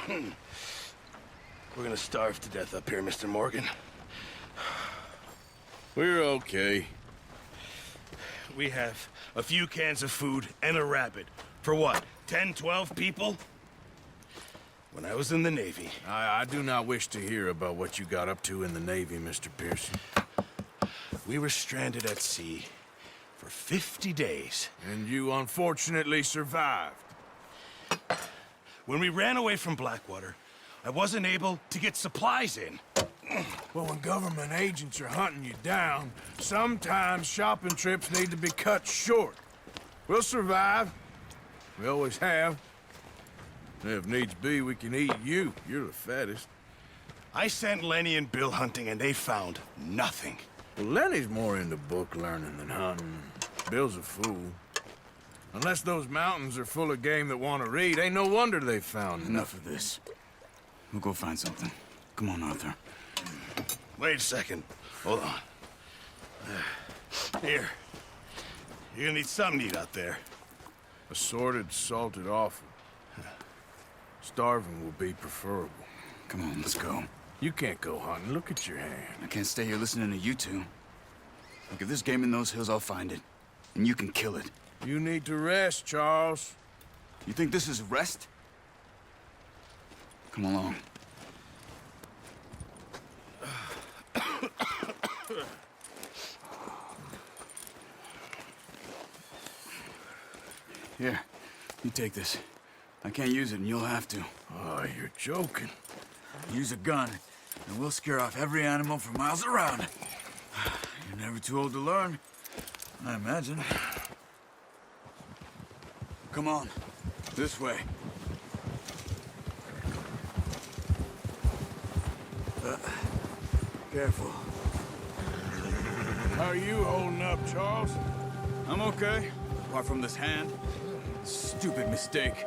We're gonna starve to death up here, Mr. Morgan. We're okay. We have a few cans of food and a rabbit. For what, 10, 12 people? When I was in the Navy... I do not wish to hear about what you got up to in the Navy, Mr. Pearson. We were stranded at sea for 50 days. And you unfortunately survived. When we ran away from Blackwater, I wasn't able to get supplies in. Well, when government agents are hunting you down, sometimes shopping trips need to be cut short. We'll survive. We always have. If needs be, we can eat you. You're the fattest. I sent Lenny and Bill hunting, and they found nothing. Well, Lenny's more into book learning than hunting. Bill's a fool. Unless those mountains are full of game that want to read, ain't no wonder they found Enough of this. We'll go find something. Come on, Arthur. Wait a second. Hold on. Here. You're gonna need something to eat out there. Assorted, salted offal. Starving will be preferable. Come on, let's go. You can't go hunting. Look at your hand. I can't stay here listening to you two. Look, if there's game in those hills, I'll find it. And you can kill it. You need to rest, Charles. You think this is rest? Come along. Here, you take this. I can't use it, and you'll have to. Oh, you're joking. Use a gun, and we'll scare off every animal for miles around. You're never too old to learn, I imagine. Come on, this way. Careful. How are you holding up, Charles? I'm okay, apart from this hand. Stupid mistake.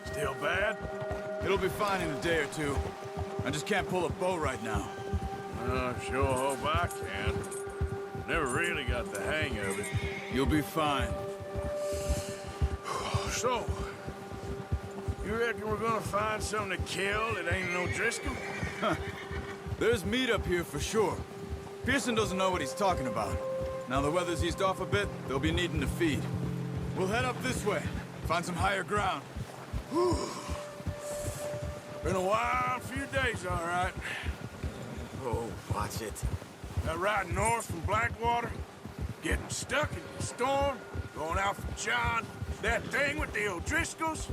Still bad? It'll be fine in a day or two. I just can't pull a bow right now. I sure hope I can. Never really got the hang of it. You'll be fine. So, you reckon we're gonna find something to kill that ain't no Driscoll? There's meat up here for sure. Pearson doesn't know what he's talking about. Now the weather's eased off a bit, they'll be needing to feed. We'll head up this way, find some higher ground. Whew. Been a wild few days, all right. Oh, watch it. That ride north from Blackwater, getting stuck in the storm, going out from John, that thing with the O'Driscolls.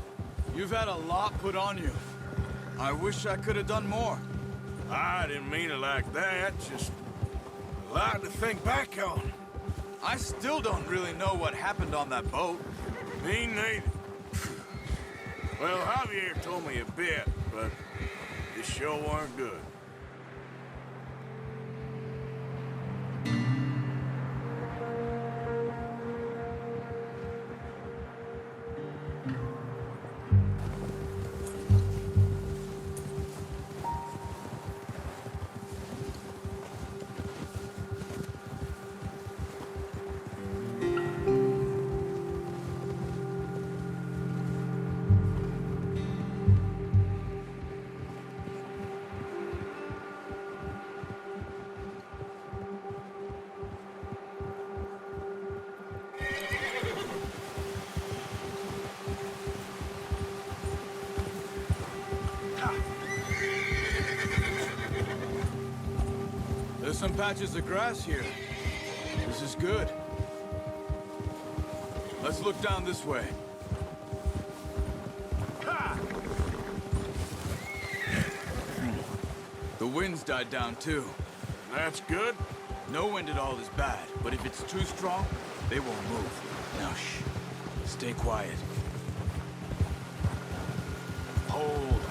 You've had a lot put on you. I wish I could have done more. I didn't mean it like that, just a lot to think back on. I still don't really know what happened on that boat. Me neither. Well, Javier told me a bit, but it sure weren't good. There's some patches of grass here. This is good. Let's look down this way. Ha! The wind's died down too. That's good. No wind at all is bad, but if it's too strong, they won't move. Now shh. Stay quiet. Hold.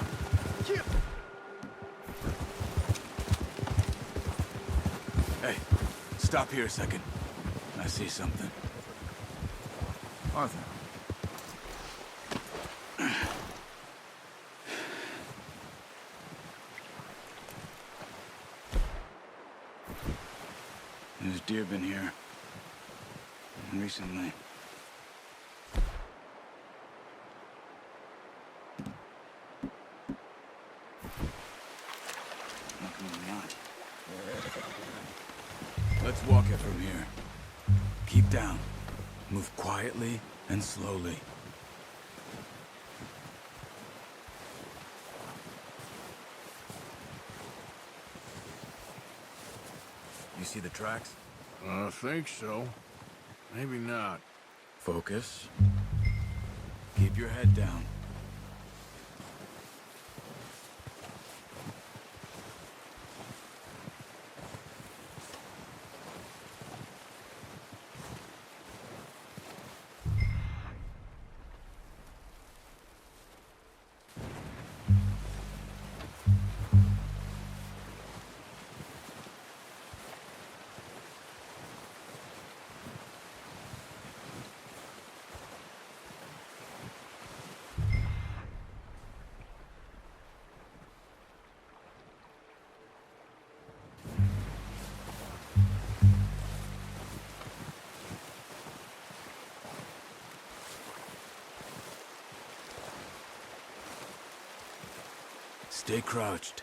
Hey, stop here a second. I see something. Arthur. There's deer been here recently. Let's walk it from here. Keep down. Move quietly and slowly. You see the tracks? I think so. Maybe not. Focus. Keep your head down. Stay crouched.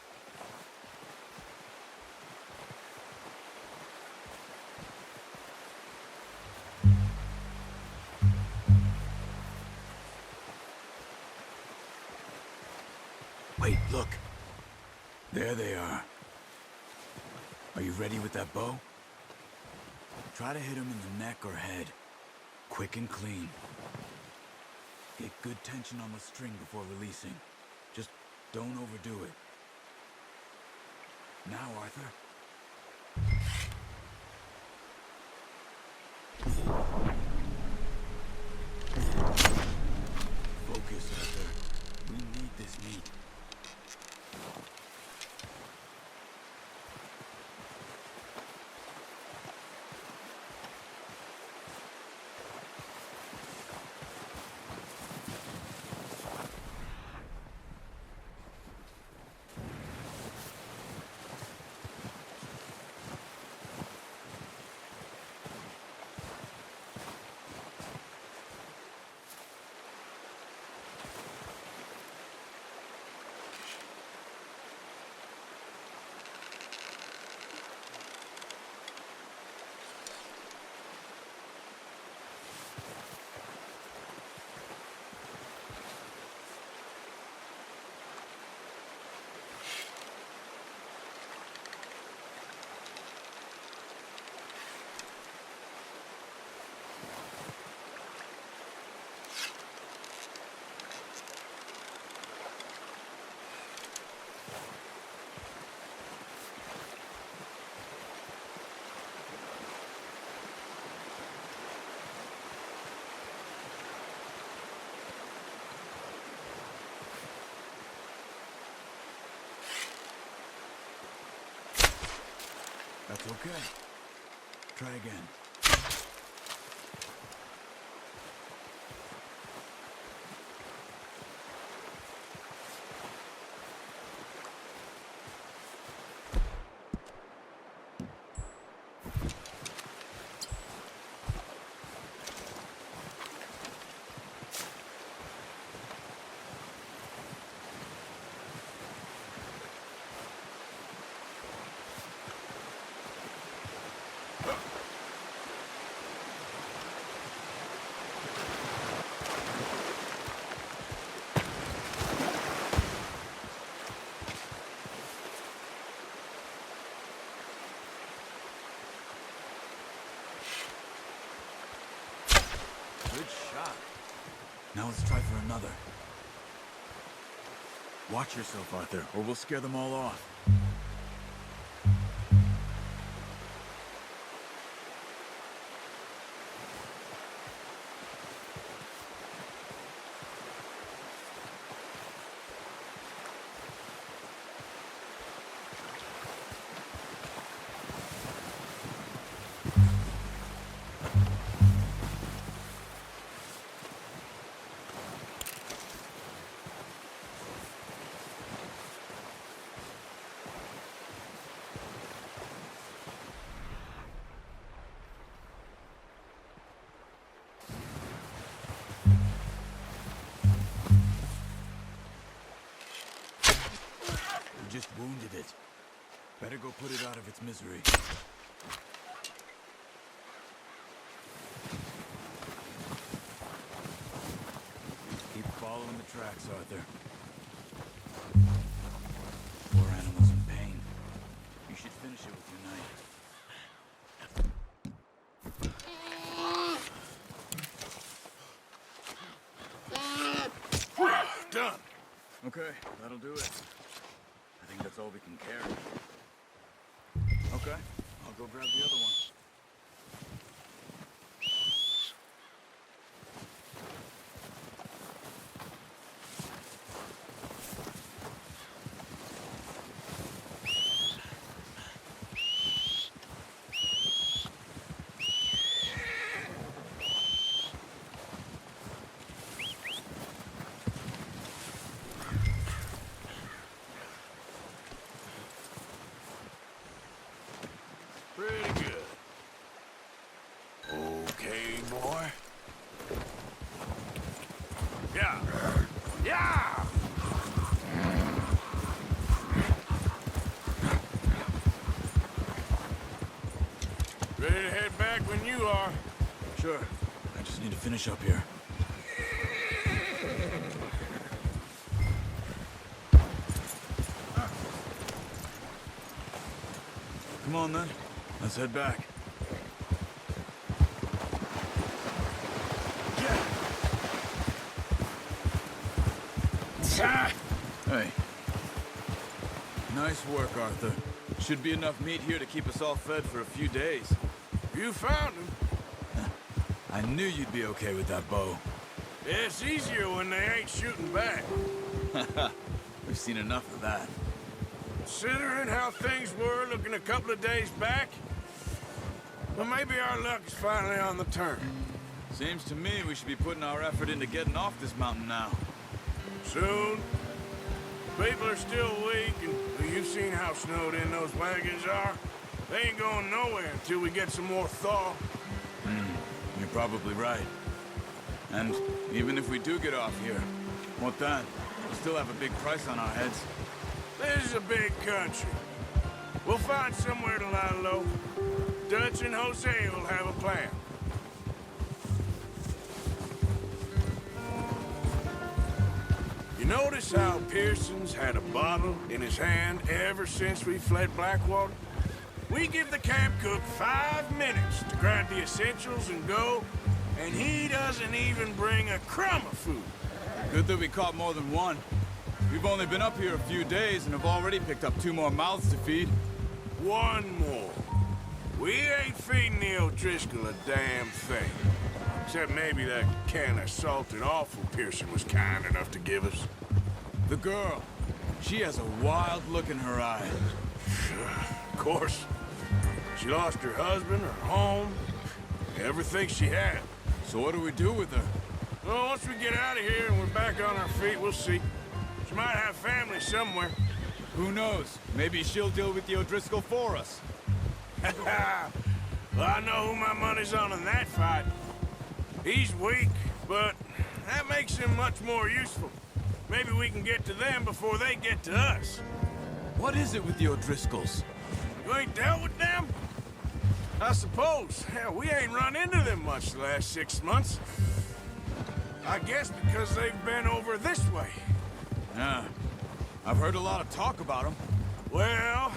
Wait, look. There they are. Are you ready with that bow? Try to hit him in the neck or head. Quick and clean. Get good tension on the string before releasing. Just don't overdo it. Now, Arthur. Focus, Arthur. We need this meat. That's okay. Try again. Good shot. Now let's try for another. Watch yourself, Arthur, or we'll scare them all off. You just wounded it. Better go put it out of its misery. tracks, Arthur. Poor animals in pain. You should finish it with your knife. Done. Okay, that'll do it. I think that's all we can carry. Okay, I'll go grab the other one. Pretty good. Okay, boy. Yeah. Yeah! Ready to head back when you are. Sure. I just need to finish up here. Come on, then. Let's head back. Hey. Nice work, Arthur. Should be enough meat here to keep us all fed for a few days. You found him. I knew you'd be okay with that bow. It's easier when they ain't shooting back. We've seen enough of that. Considering how things were looking a couple of days back, well, maybe our luck is finally on the turn. Seems to me we should be putting our effort into getting off this mountain now. Soon. People are still weak, and you've seen how snowed in those wagons are. They ain't going nowhere until we get some more thaw. You're probably right. And even if we do get off here, what then? We still have a big price on our heads. This is a big country. We'll find somewhere to lie low. Dutch and Jose will have a plan. You notice how Pearson's had a bottle in his hand ever since we fled Blackwater? We give the camp cook 5 minutes to grab the essentials and go, and he doesn't even bring a crumb of food. Good that we caught more than one. We've only been up here a few days and have already picked up 2 more mouths to feed. One more. We ain't feeding the O'Driscoll a damn thing. Except maybe that can of salted offal Pearson was kind enough to give us. The girl. She has a wild look in her eye. Of course. She lost her husband, her home, everything she had. So what do we do with her? Well, once we get out of here and we're back on our feet, we'll see. She might have family somewhere. Who knows? Maybe she'll deal with the O'Driscoll for us. Well, I know who my money's on in that fight. He's weak, but that makes him much more useful. Maybe we can get to them before they get to us. What is it with the O'Driscolls? You ain't dealt with them? I suppose. Hell, we ain't run into them much the last 6 months. I guess because they've been over this way. Yeah. I've heard a lot of talk about them. Well,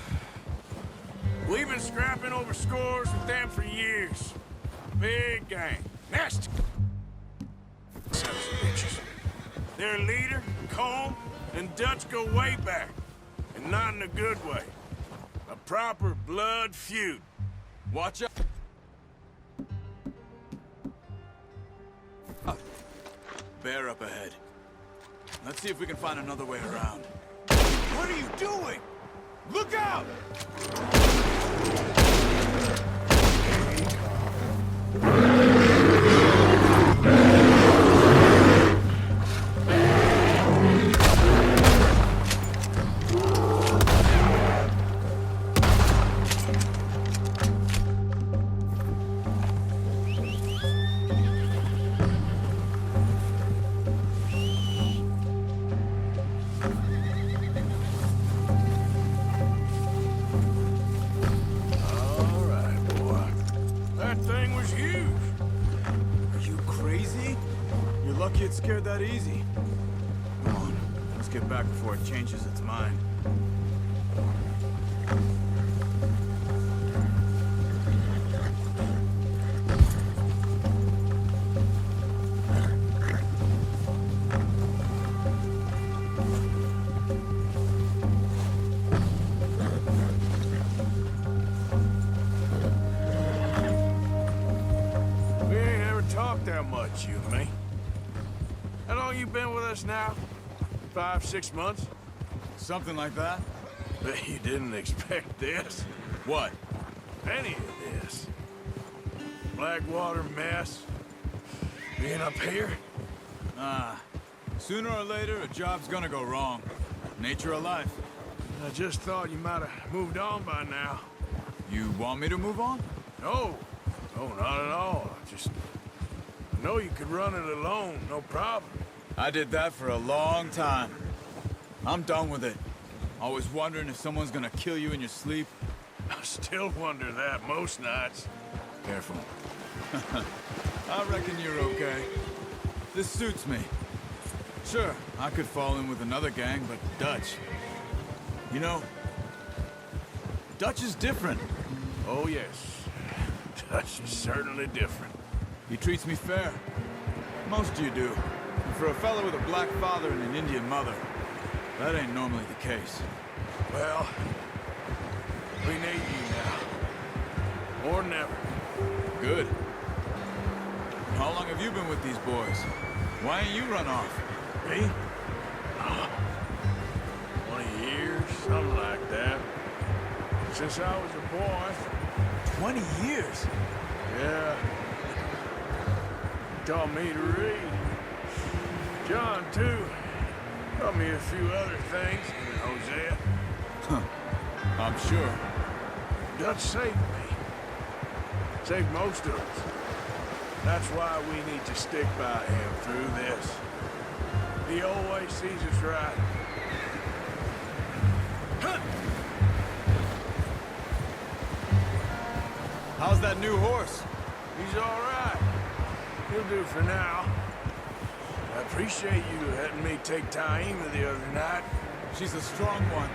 we've been scrapping over scores with them for years. Big gang. Nasty. Sons of bitches. Their leader, Colm, and Dutch go way back. And not in a good way. A proper blood feud. Watch out. Bear up ahead. Let's see if we can find another way around. What are you doing? Look out! Lucky it scared that easy. get back before it changes its mind. We ain't ever talked that much, you and me. How long you been with us now? 5, 6 months? Something like that? Bet you didn't expect this. What? Any of this. Blackwater mess. Being up here? Sooner or later, a job's gonna go wrong. Nature of life. I just thought you might have moved on by now. You want me to move on? No. No, not at all. I know you could run it alone, no problem. I did that for a long time. I'm done with it. Always wondering if someone's gonna kill you in your sleep. I still wonder that most nights. Careful. I reckon you're okay. This suits me. Sure, I could fall in with another gang, but Dutch... You know, Dutch is different. Oh, yes. Dutch is certainly different. He treats me fair. Most of you do. And for a fellow with a black father and an Indian mother, that ain't normally the case. Well, we need you now. Or never. Good. How long have you been with these boys? Why ain't you run off? Me? 20 years, something like that. Since I was a boy. 20 years? Yeah. Taught me to read. John, too. Taught me a few other things. And Hosea. I'm sure. Dutch saved me. Saved most of us. That's why we need to stick by him through this. He always sees us right. How's that new horse? He's all right. He'll do for now. I appreciate you letting me take Taima the other night. She's a strong one.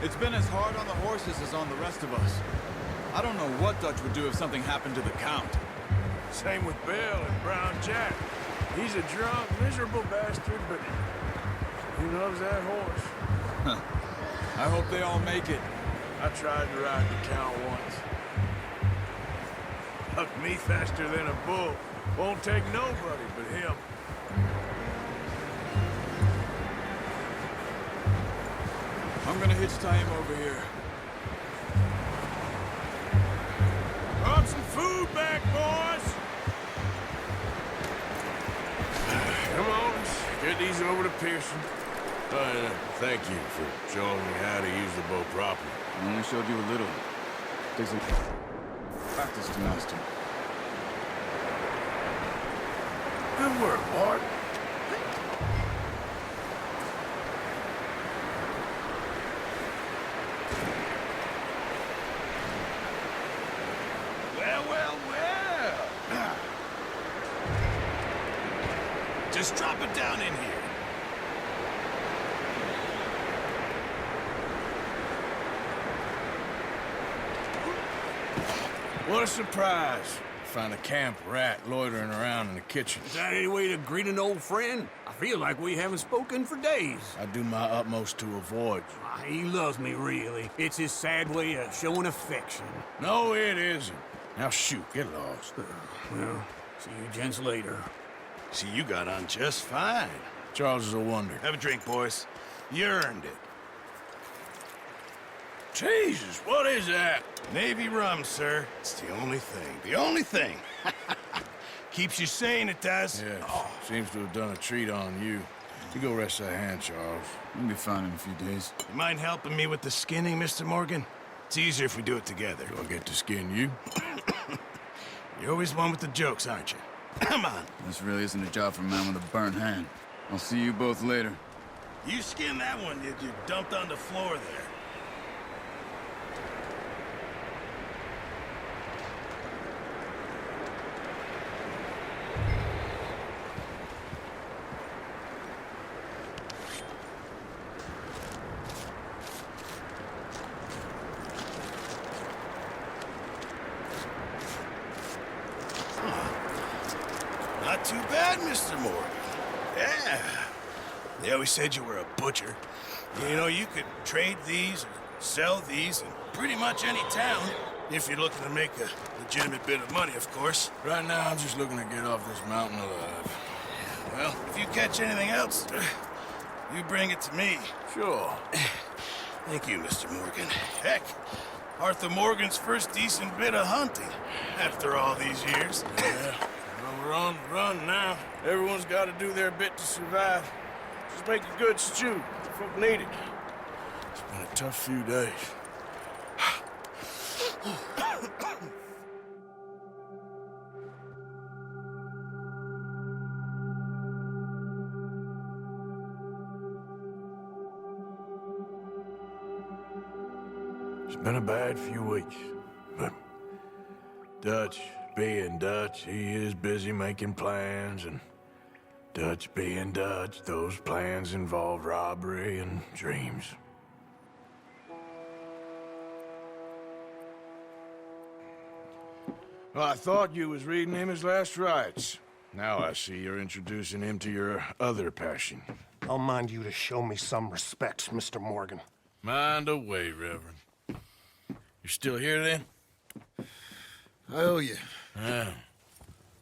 It's been as hard on the horses as on the rest of us. I don't know what Dutch would do if something happened to the Count. Same with Bill and Brown Jack. He's a drunk, miserable bastard, but he loves that horse. I hope they all make it. I tried to ride the Count once. Hucked me faster than a bull. Won't take nobody but him. I'm gonna hitch Taima over here. Brought some food back, boys! Come on, let's get these over to Pearson. Thank you for showing me how to use the bow properly. I only showed you a little. Takes some practice to master. Good work, Bart. Well. Just drop it down in here. What a surprise. Find a camp rat loitering around in the kitchen. Is that any way to greet an old friend? I feel like we haven't spoken for days. I do my utmost to avoid you. He loves me, really. It's his sad way of showing affection. No, it isn't. Now shoot, get lost. Well, see you gents later. See, you got on just fine. Charles is a wonder. Have a drink, boys. You earned it. Jesus, what is that? Navy rum, sir. It's the only thing. The only thing. Keeps you sane, it does. Yes, seems to have done a treat on you. You go rest that hand, Charles. You'll be fine in a few days. You mind helping me with the skinning, Mr. Morgan? It's easier if we do it together. Do I get to skin you? You're always one with the jokes, aren't you? Come on. This really isn't a job for a man with a burnt hand. I'll see you both later. You skinned that one you dumped on the floor there. Mr. Morgan. Yeah. They always said you were a butcher. You know, you could trade these or sell these in pretty much any town if you're looking to make a legitimate bit of money, of course. Right now, I'm just looking to get off this mountain alive. Well, if you catch anything else, you bring it to me. Sure. Thank you, Mr. Morgan. Heck, Arthur Morgan's first decent bit of hunting after all these years. Yeah. Well, we're on the run now. Everyone's got to do their bit to survive. Just make a good stew. Folk need it. It's been a tough few days. It's been a bad few weeks, but Dutch being Dutch, he is busy making plans, and Dutch being Dutch, those plans involve robbery and dreams. Well, I thought you was reading him his last rites. Now I see you're introducing him to your other passion. I'll mind you to show me some respect, Mr. Morgan. Mind away, Reverend. You're still here, then? I owe you. Yeah.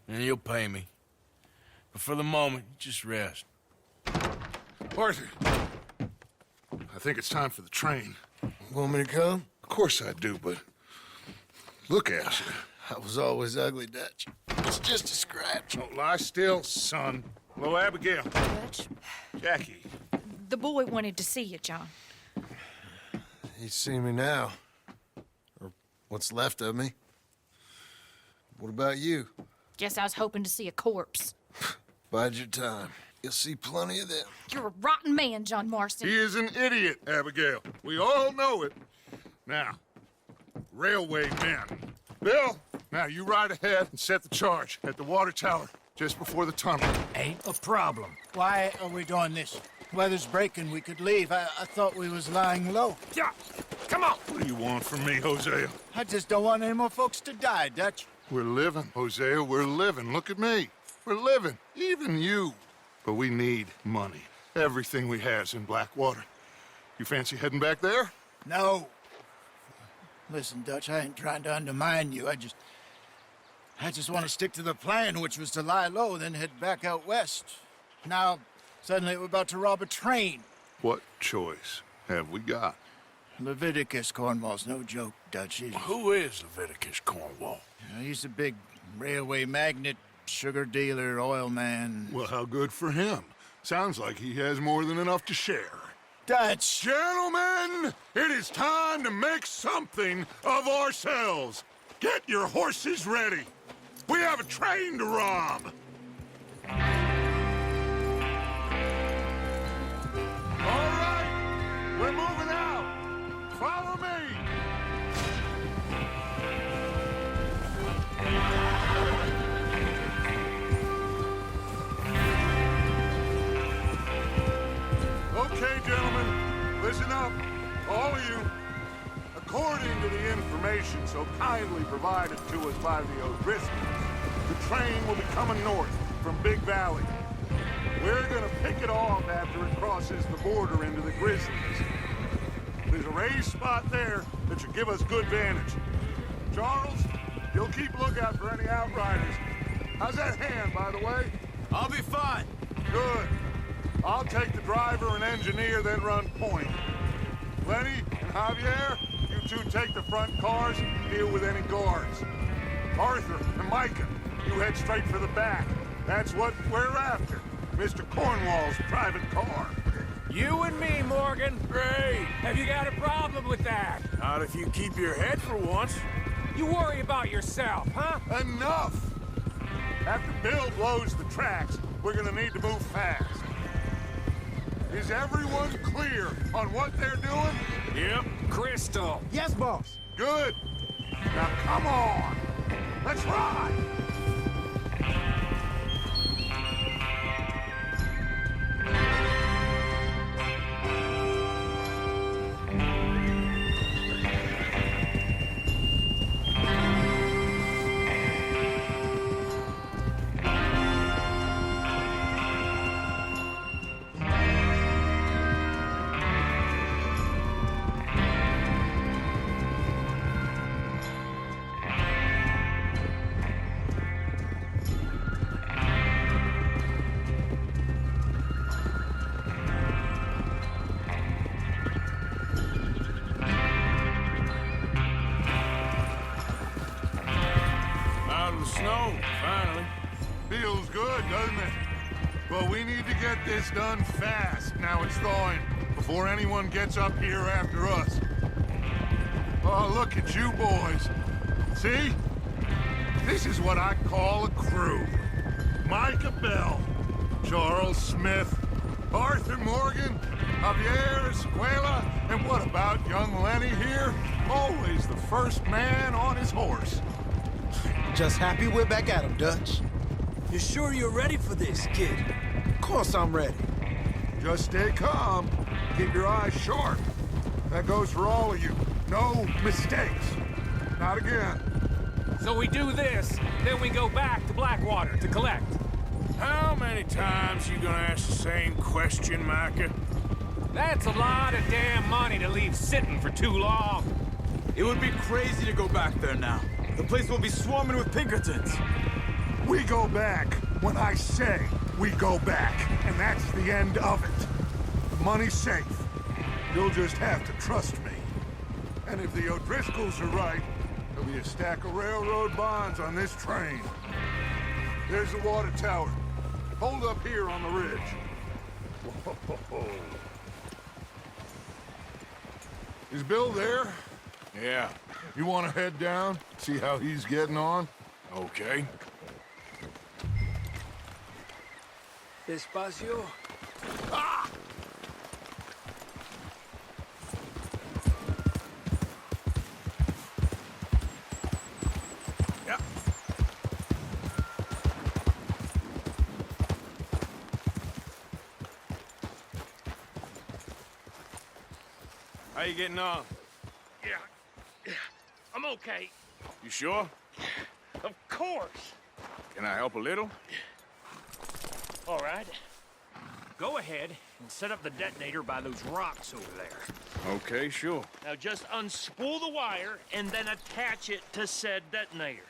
And you'll pay me. But for the moment, just rest. Arthur, I think it's time for the train. Want me to come? Of course I do, but look at you. I was always ugly, Dutch. It's just a scratch. Don't lie still, son. Hello, Abigail. Dutch, Jackie. the boy wanted to see you, John. He's seen me now. Or what's left of me. What about you? Guess I was hoping to see a corpse. Bide your time. You'll see plenty of them. You're a rotten man, John Marston. He is an idiot, Abigail. We all know it. Now, railway men. Bill, now you ride ahead and set the charge at the water tower just before the tunnel. Ain't a problem. Why are we doing this? Weather's breaking, we could leave. I thought we was lying low. Yeah, come on. What do you want from me, Hosea? I just don't want any more folks to die, Dutch. We're living, Hosea, we're living. Look at me. We're living, even you. But we need money. Everything we has in Blackwater. You fancy heading back there? No. Listen, Dutch, I ain't trying to undermine you. I just want to stick to the plan, which was to lie low, then head back out west. Now, suddenly we're about to rob a train. What choice have we got? Leviticus Cornwall's no joke, Dutch. Who is Leviticus Cornwall? He's a big railway magnate, sugar dealer, oil man. Well, how good for him. Sounds like he has more than enough to share. Dutch! Gentlemen, it is time to make something of ourselves. Get your horses ready. We have a train to rob. All right, we're moving out. Follow me. Okay, gentlemen, listen up, all of you. According to the information so kindly provided to us by the O'Driscolls, the train will be coming north from Big Valley. We're gonna pick it off after it crosses the border into the Grizzlies. There's a raised spot there that should give us good vantage. Charles, you'll keep lookout for any outriders. How's that hand, by the way? I'll be fine. Good. I'll take the driver and engineer, then run point. Lenny and Javier, you two take the front cars and deal with any guards. Arthur and Micah, you head straight for the back. That's what we're after. Mr. Cornwall's private car. You and me, Morgan. Great. Have you got a problem with that? Not if you keep your head for once. You worry about yourself, huh? Enough! After Bill blows the tracks, we're gonna need to move fast. Is everyone clear on what they're doing? Yep. Crystal. Yes, boss. Good. Now come on. Let's ride. We need to get this done fast, now it's thawing, before anyone gets up here after us. Oh, look at you boys. See? This is what I call a crew. Micah Bell, Charles Smith, Arthur Morgan, Javier Escuela, and what about young Lenny here? Always the first man on his horse. Just happy we're back at him, Dutch. You sure you're ready for this, kid? Of course I'm ready. Just stay calm. Keep your eyes sharp. That goes for all of you. No mistakes. Not again. So we do this, then we go back to Blackwater to collect. How many times you gonna ask the same question, Micah? That's a lot of damn money to leave sitting for too long. It would be crazy to go back there now. The place will be swarming with Pinkertons. We go back when I say we go back, and that's the end of it. The money's safe. You'll just have to trust me. And if the O'Driscolls are right, there'll be a stack of railroad bonds on this train. There's the water tower. Hold up here on the ridge. Whoa. Is Bill there? Yeah, You want to head down, see how he's getting on? okay. Despacio. Yeah. How you getting on? Yeah, I'm okay. You sure? Of course. Can I help a little? All right. Go ahead and set up the detonator by those rocks over there. Okay, sure. Now just unspool the wire and then attach it to said detonator.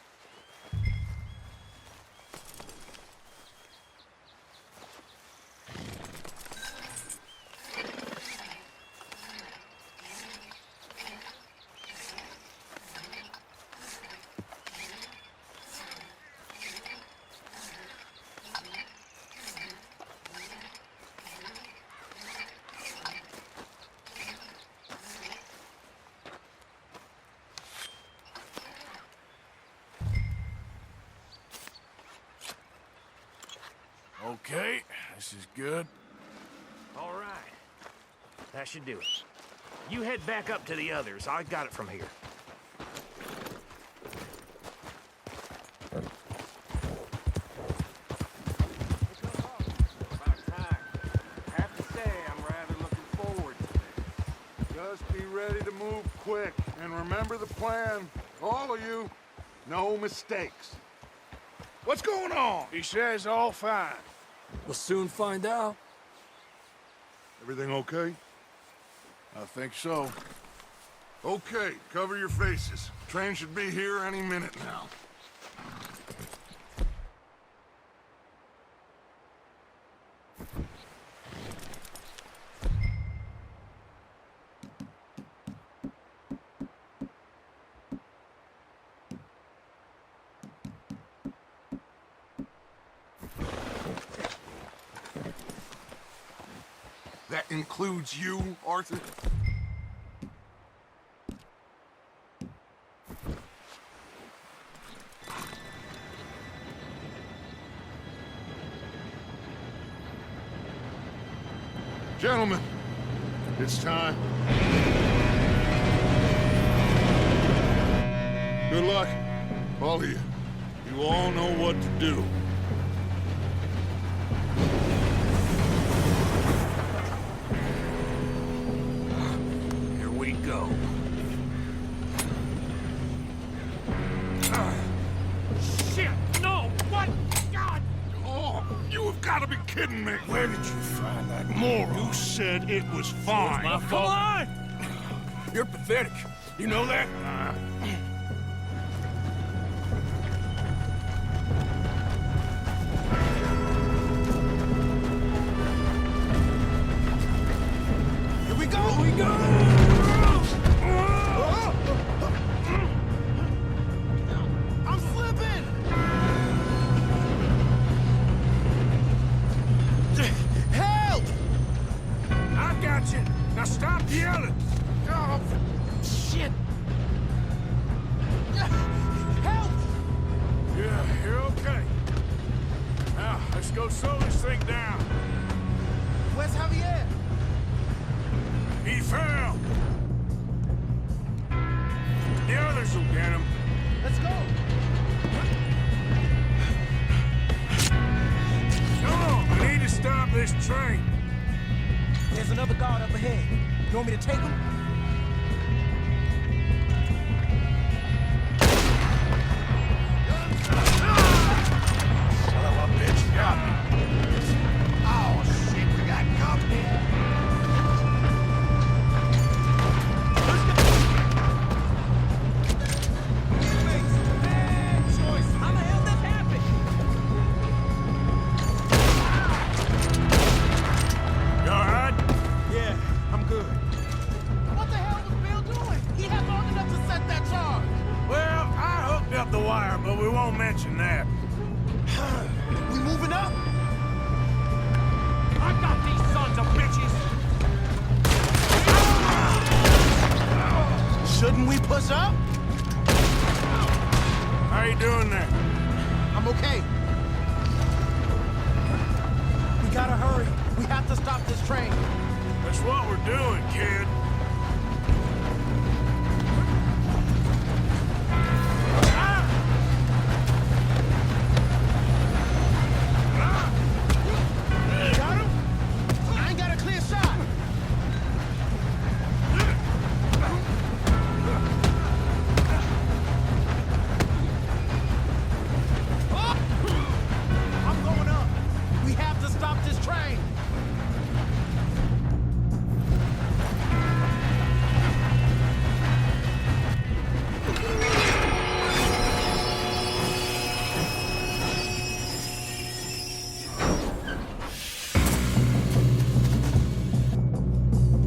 Okay, this is good. All right. That should do it. You head back up to the others. I got it from here. About time. I have to say, I'm rather looking forward to this. Just be ready to move quick, and remember the plan. All of you, no mistakes. What's going on? He says all fine. We'll soon find out. Everything okay? I think so. Okay, cover your faces. Train should be here any minute now. That includes you, Arthur? Gentlemen, it's time. Good luck, all of you. You all know what to do. Here we go. Shit! No! What? God! Oh, you have got to be kidding me. Where did you find that moron? You said it was fine. My fault. on! You're pathetic. You know that? Here we go! Here we go! I'm slipping! Now stop yelling! Oh, shit! Help! Yeah, you're okay. Now, let's go slow this thing down. Where's Javier? He fell! The others will get him. Let's go! Come on, we need to stop this train. There's another guard up ahead. You want me to take him? Son of a bitch, got me. Oh, shit, we got company. How the hell this happened? You all right? Yeah, I'm good. What the hell was Bill doing? He had long enough to set that charge. Well, I hooked up the wire, but we won't mention that. We moving up? I got these sons of bitches! Shouldn't we push up? How you doing there? I'm okay. We gotta hurry. We have to stop this train. That's what we're doing, kid. Got him? I ain't got a clear shot. I'm going up. We have to stop this train.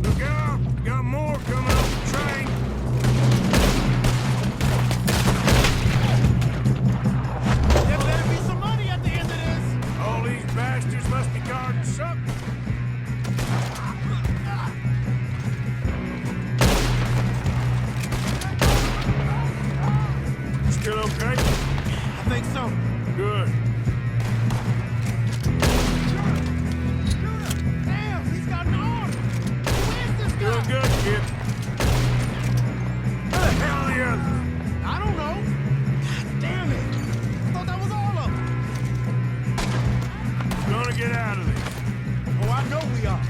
Look out! Got more coming up the train. There better be some money at the end of this. All these bastards must be guarding something. Still okay? I think so. Good. Damn, he's got an arm. Who is this guy? Doing good, kid. Where the hell are the others? I don't know. God damn it. I thought that was all of them. Gonna get out of this. Oh, I know we are.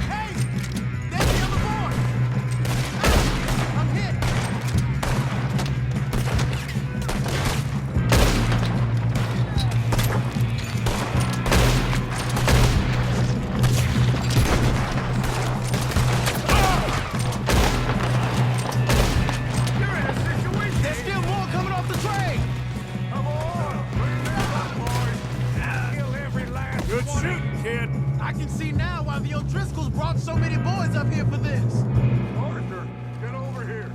Hey! There's the other boy! Ah, I'm hit! There's still more coming off the train! Good shooting, kid. I can see now why the O'Driscolls brought so many boys up here for this. Arthur, get over here.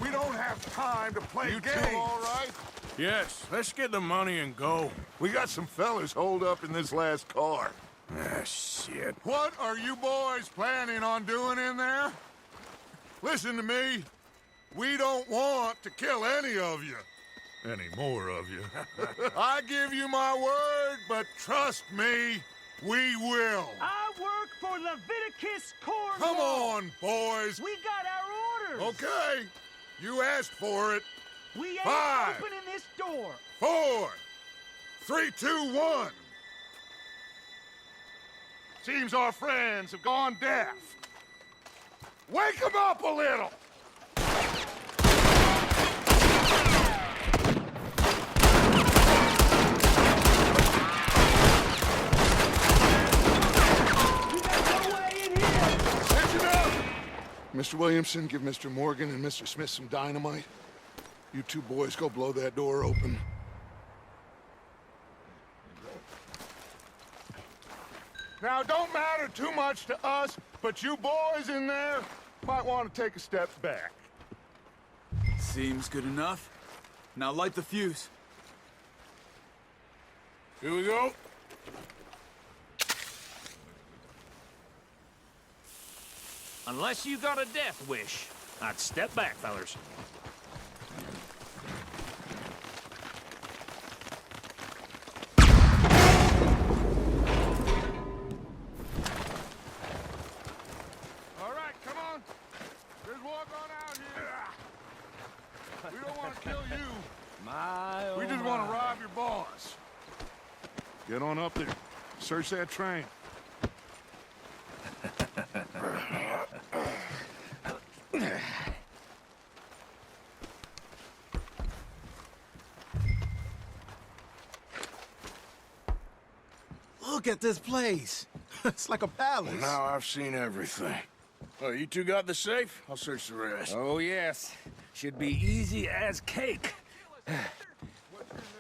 We don't have time to play games. You two all right? Yes, let's get the money and go. We got some fellas holed up in this last car. Ah, shit. What are you boys planning on doing in there? Listen to me. We don't want to kill any of you. Any more of you. I give you my word, but trust me, we will. I work for Leviticus Cornwall! Come on, boys. We got our orders! Okay. You asked for it. We ain't 5, opening this door! 4, 3, 2, 1. Seems our friends have gone deaf. Wake them up a little! Mr. Williamson, give Mr. Morgan and Mr. Smith some dynamite. You two boys go blow that door open. Now, it don't matter too much to us, but you boys in there might want to take a step back. Seems good enough. Now light the fuse. Here we go. Unless you got a death wish, I'd step back, fellers. All right, come on. Just walk on out here. We don't want to kill you. We just want to rob your boss. Get on up there. Search that train. Look at this place. It's like a palace. Well, now I've seen everything. Oh, you two got the safe? I'll search the rest. Oh, yes. Should be easy as cake.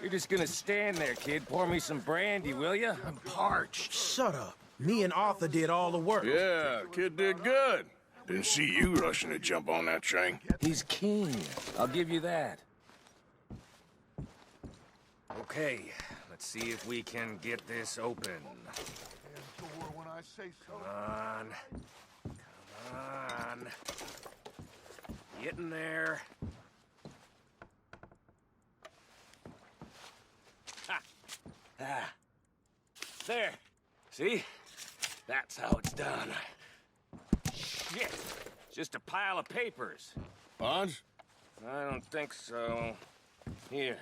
You're just gonna stand there, kid. Pour me some brandy, will you? I'm parched. Shut up. Me and Arthur did all the work. Yeah, kid did good. Didn't see you rushing to jump on that train. He's keen. I'll give you that. Okay, let's see if we can get this open. When I say so. Come on. Come on. Get in there. Ha! Ah. There. See? That's how it's done. Shit. Just a pile of papers. Bonds? I don't think so. Here.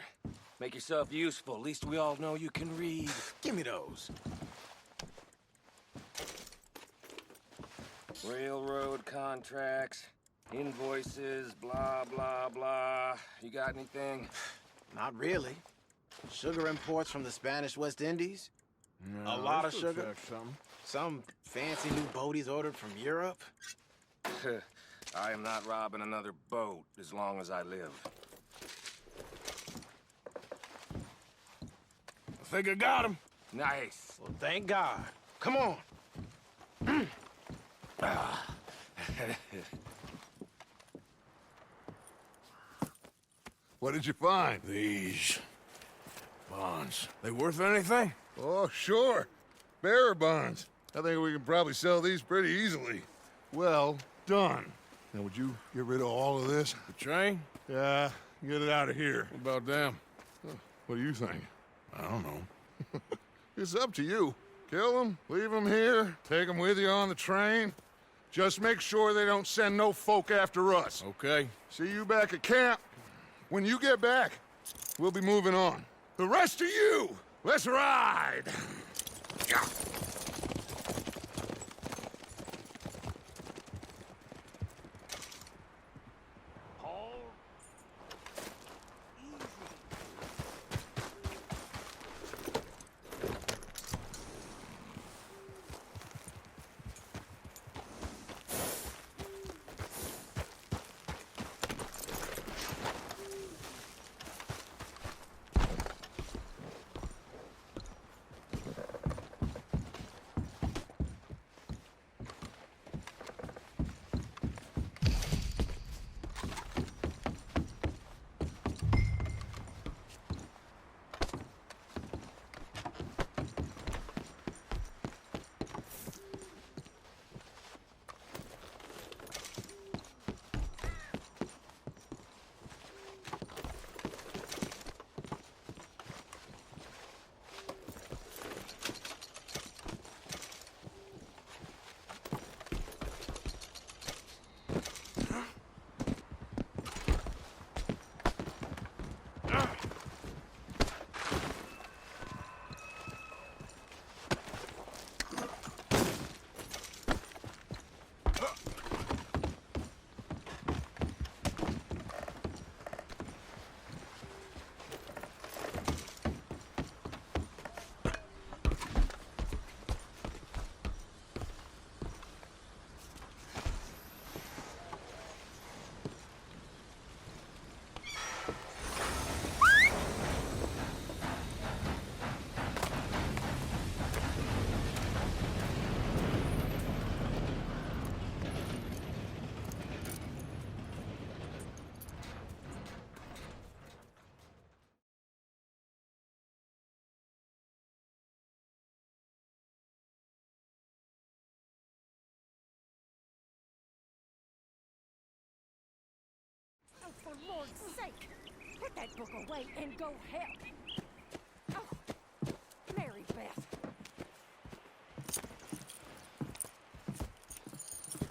Make yourself useful. At least we all know you can read. Give me those. Railroad contracts, invoices, blah, blah, blah. You got anything? Not really. Sugar imports from the Spanish West Indies. A lot of sugar. Some fancy new boat he's ordered from Europe. I am not robbing another boat as long as I live. I think I got him. Nice. Well, thank God. Come on. What did you find? These bonds. They worth anything? Oh, sure. Bearer bonds. I think we can probably sell these pretty easily. Well done. Now, would you get rid of all of this? The train? Yeah, get it out of here. What about them? What do you think? I don't know. It's up to you. Kill them, leave them here, take them with you on the train. Just make sure they don't send no folk after us. Okay. See you back at camp. When you get back, we'll be moving on. The rest of you, let's ride! God's sake! Put that book away and go help! Oh, Mary Beth.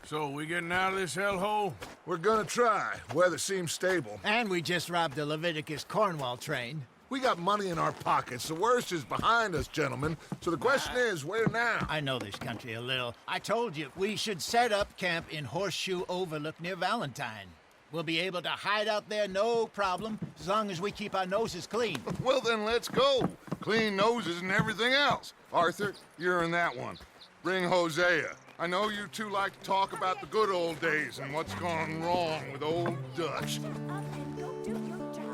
So, we getting out of this hellhole? We're gonna try. Weather seems stable. And we just robbed the Leviticus Cornwall train. We got money in our pockets. The worst is behind us, gentlemen. So the question is, where now? I know this country a little. I told you, we should set up camp in Horseshoe Overlook near Valentine. We'll be able to hide out there no problem, as long as we keep our noses clean. Well, then let's go. Clean noses and everything else. Arthur, you're in that one. Bring Hosea. I know you two like to talk about the good old days and what's gone wrong with old Dutch. Up and go do your job.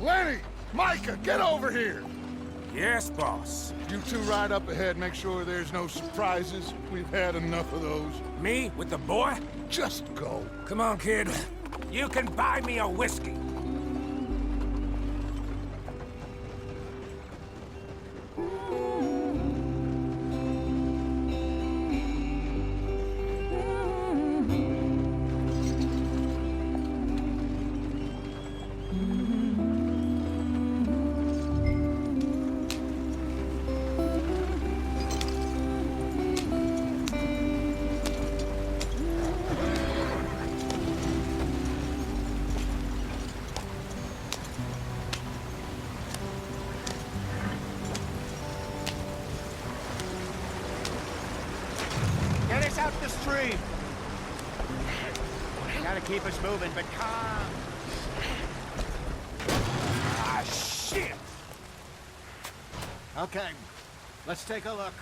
Lenny! Micah, get over here! Yes, boss. You two ride up ahead, make sure there's no surprises. We've had enough of those. Me with the boy? Just go. Come on, kid. You can buy me a whiskey. Get us out the stream. Gotta keep us moving, but calm. Ah, shit! Okay, let's take a look.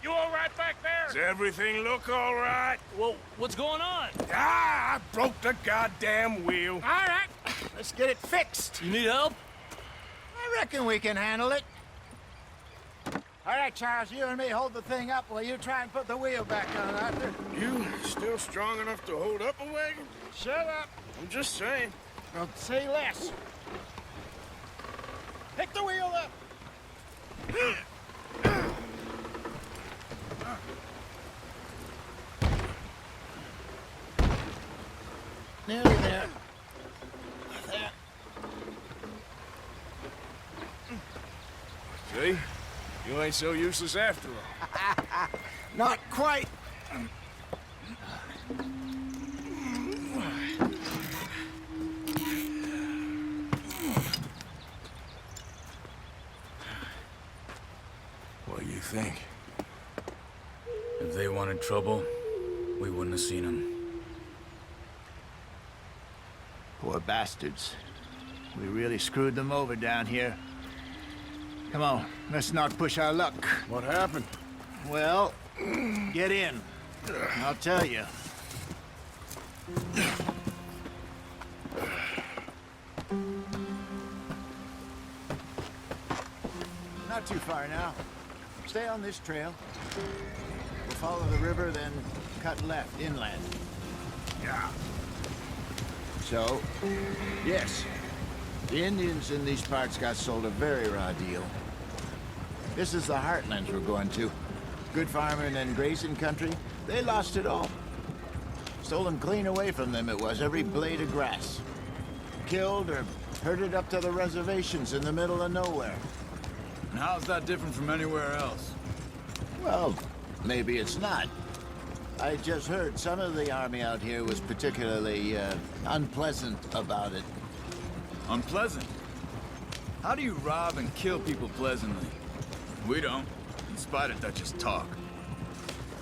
You all right back there? Does everything look all right? Well, what's going on? Ah, I broke the goddamn wheel. All right, let's get it fixed. You need help? I reckon we can handle it. All right, Charles, you and me hold the thing up while you try and put the wheel back on, Arthur. You still strong enough to hold up a wagon? Shut up. I'm just saying. Well, say less. Pick the wheel up. Nearly there. There. See? You ain't so useless after all. Not quite. What do you think? If they wanted trouble, we wouldn't have seen them. Poor bastards. We really screwed them over down here. Come on, let's not push our luck. What happened? Well, get in. I'll tell you. Not too far now. Stay on this trail. We'll follow the river, then cut left inland. Yeah. So, yes, the Indians in these parts got sold a very raw deal. This is the heartlands we're going to. Good farming and grazing country, they lost it all. Stolen clean away from them it was, every blade of grass. Killed or herded up to the reservations in the middle of nowhere. And how's that different from anywhere else? Well, maybe it's not. I just heard some of the army out here was particularly unpleasant about it. Unpleasant? How do you rob and kill people pleasantly? We don't, in spite of Dutch's talk.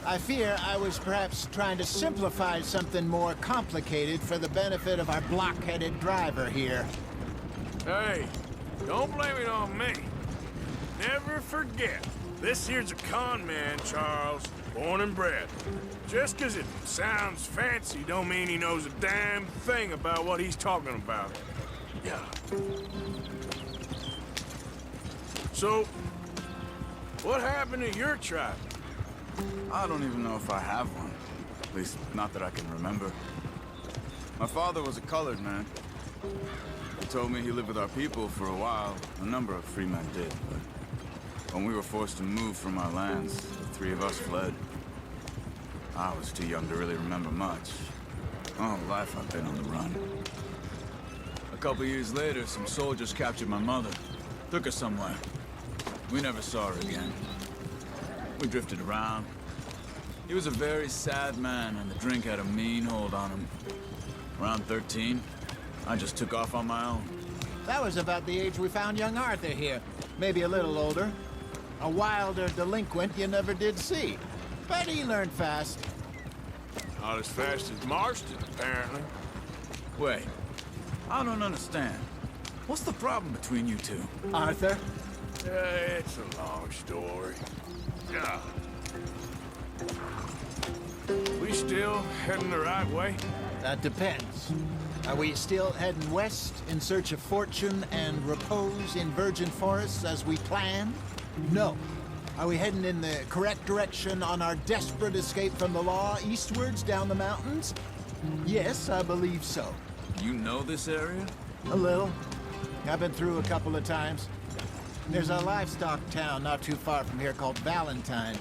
I fear I was perhaps trying to simplify something more complicated for the benefit of our block-headed driver here. Hey, don't blame it on me. Never forget, this here's a con man, Charles, born and bred. Just 'cause it sounds fancy don't mean he knows a damn thing about what he's talking about. Yeah. So, what happened to your tribe? I don't even know if I have one. At least, not that I can remember. My father was a colored man. He told me he lived with our people for a while. A number of free men did, but when we were forced to move from our lands, the three of us fled. I was too young to really remember much. My whole life I've been on the run. A couple years later, some soldiers captured my mother. Took her somewhere. We never saw her again. We drifted around. He was a very sad man, and the drink had a mean hold on him. Around 13, I just took off on my own. That was about the age we found young Arthur here. Maybe a little older. A wilder delinquent you never did see. But he learned fast. Not as fast as Marston, apparently. Wait, I don't understand. What's the problem between you two? Arthur? It's a long story. Yeah. We still heading the right way? That depends. Are we still heading west in search of fortune and repose in virgin forests as we planned? No. Are we heading in the correct direction on our desperate escape from the law eastwards down the mountains? Yes, I believe so. You know this area? A little. I've been through a couple of times. There's a livestock town not too far from here called Valentine.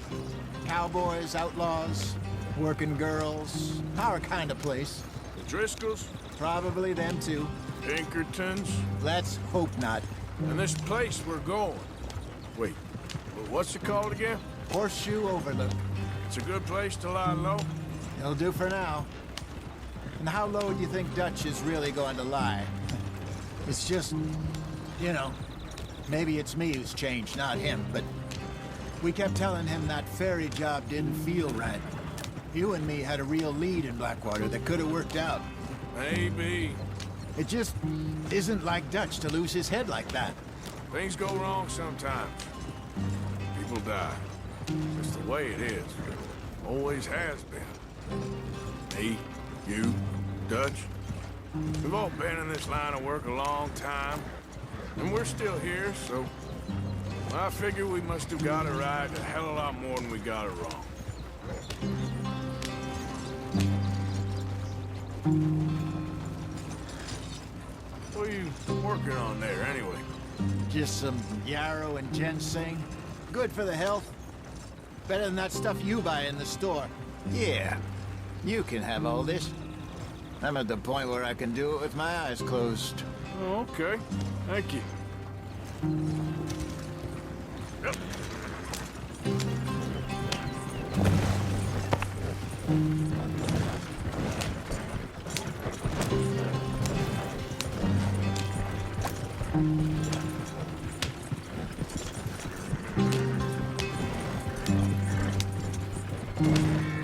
Cowboys, outlaws, working girls, our kind of place. The Driscolls? Probably them too. Pinkertons? Let's hope not. And this place we're going. Wait, what's it called again? Horseshoe Overlook. It's a good place to lie low? It'll do for now. And how low do you think Dutch is really going to lie? It's just, you know, maybe it's me who's changed, not him, but we kept telling him that ferry job didn't feel right. You and me had a real lead in Blackwater that could have worked out. Maybe. It just isn't like Dutch to lose his head like that. Things go wrong sometimes. People die. It's the way it is. Always has been. Me, you, Dutch. We've all been in this line of work a long time. And we're still here, so I figure we must have got it right a hell of a lot more than we got it wrong. What are you working on there, anyway? Just some yarrow and ginseng. Good for the health. Better than that stuff you buy in the store. Yeah, you can have all this. I'm at the point where I can do it with my eyes closed. Oh, okay. Thank you. Yep.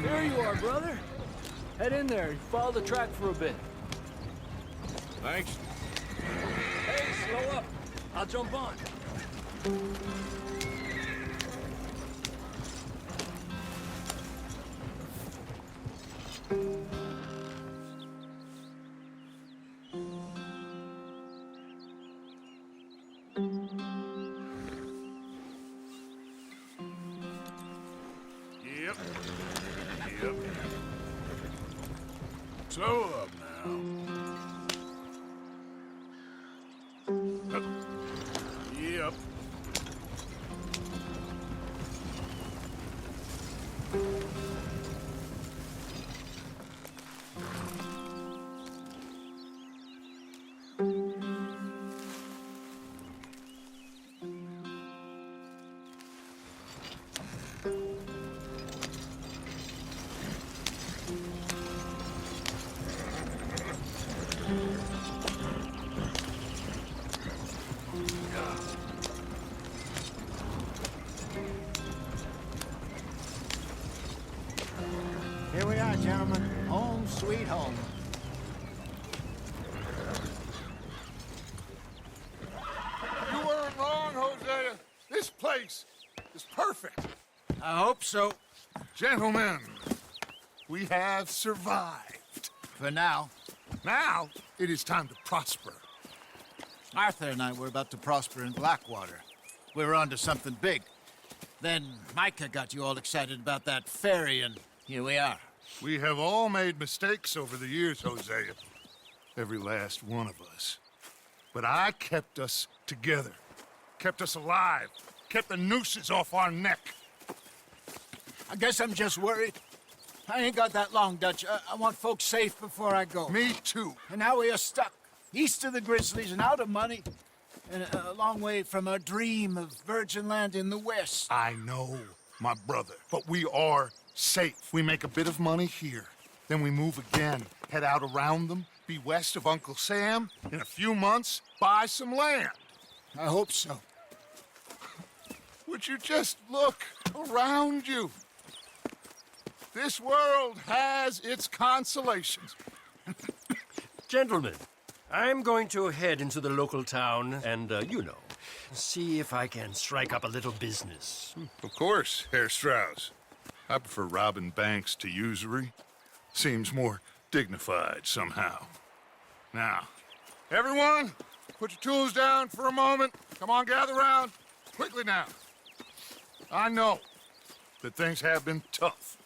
There you are, brother. Head in there and follow the track for a bit. Thanks. Hey, slow up. I'll jump on. Yep. Yep. Slow up now. Up. Yep. sweet home. You weren't wrong, Hosea. This place is perfect. I hope so. Gentlemen, we have survived. For now. Now, it is time to prosper. Arthur and I were about to prosper in Blackwater. We were onto something big. Then Micah got you all excited about that ferry, and here we are. We have all made mistakes over the years, Hosea. Every last one of us. But I kept us together. Kept us alive. Kept the nooses off our neck. I guess I'm just worried. I ain't got that long, Dutch. I want folks safe before I go. Me too. And now we are stuck, east of the Grizzlies and out of money, and a long way from our dream of virgin land in the west. I know, my brother, but we are safe. We make a bit of money here, then we move again, head out around them, be west of Uncle Sam, in a few months, buy some land. I hope so. Would you just look around you? This world has its consolations. Gentlemen, I'm going to head into the local town and, see if I can strike up a little business. Of course, Herr Strauss. I prefer robbing banks to usury. Seems more dignified somehow. Now, everyone, put your tools down for a moment. Come on, gather round. Quickly now. I know that things have been tough,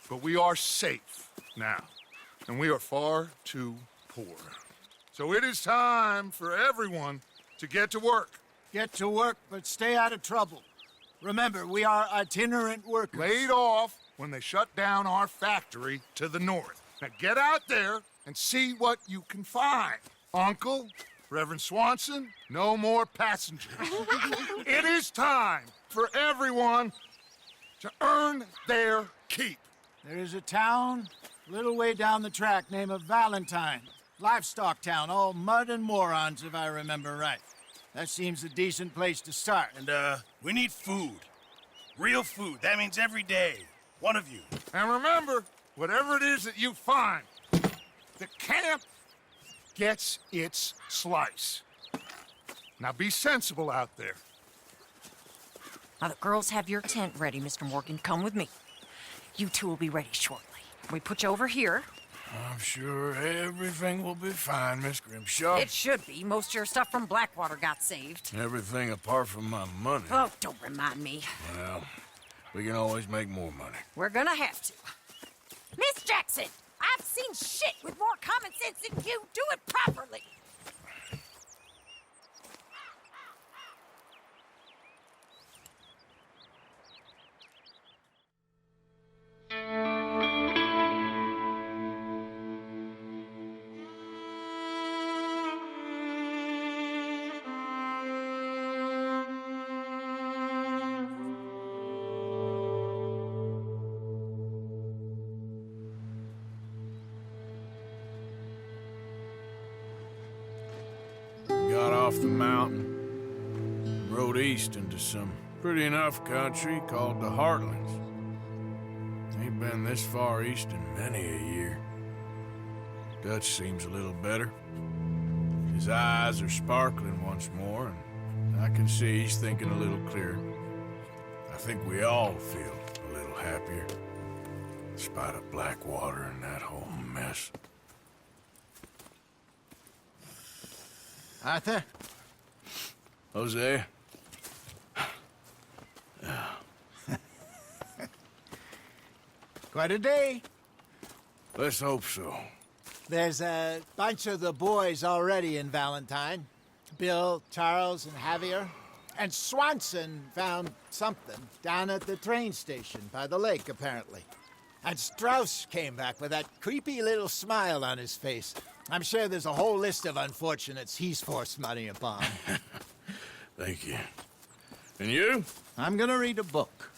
but we are safe now, and we are far too poor. So it is time for everyone to get to work. Get to work, but stay out of trouble. Remember, we are itinerant workers. Laid off when they shut down our factory to the north. Now get out there and see what you can find. Uncle, Reverend Swanson, no more passengers. It is time for everyone to earn their keep. There is a town a little way down the track named Valentine. Livestock town, all mud and morons, if I remember right. That seems a decent place to start. And, we need food. Real food. That means every day. One of you. And remember, whatever it is that you find, the camp gets its slice. Now be sensible out there. Now the girls have your tent ready, Mr. Morgan. Come with me. You two will be ready shortly. We put you over here. I'm sure everything will be fine, Miss Grimshaw. It should be. Most of your stuff from Blackwater got saved. Everything apart from my money. Oh, don't remind me. Well, we can always make more money. We're gonna have to. Miss Jackson, I've seen shit with more common sense than you. Do it properly. Got off the mountain, rode east into some pretty enough country called the Heartlands. Ain't been this far east in many a year. Dutch seems a little better. His eyes are sparkling once more, and I can see he's thinking a little clearer. I think we all feel a little happier, in spite of Blackwater and that whole mess. Arthur? Hosea? Quite a day. Let's hope so. There's a bunch of the boys already in Valentine. Bill, Charles, and Javier. And Swanson found something down at the train station by the lake, apparently. And Strauss came back with that creepy little smile on his face. I'm sure there's a whole list of unfortunates he's forced money upon. Thank you. And you? I'm gonna read a book.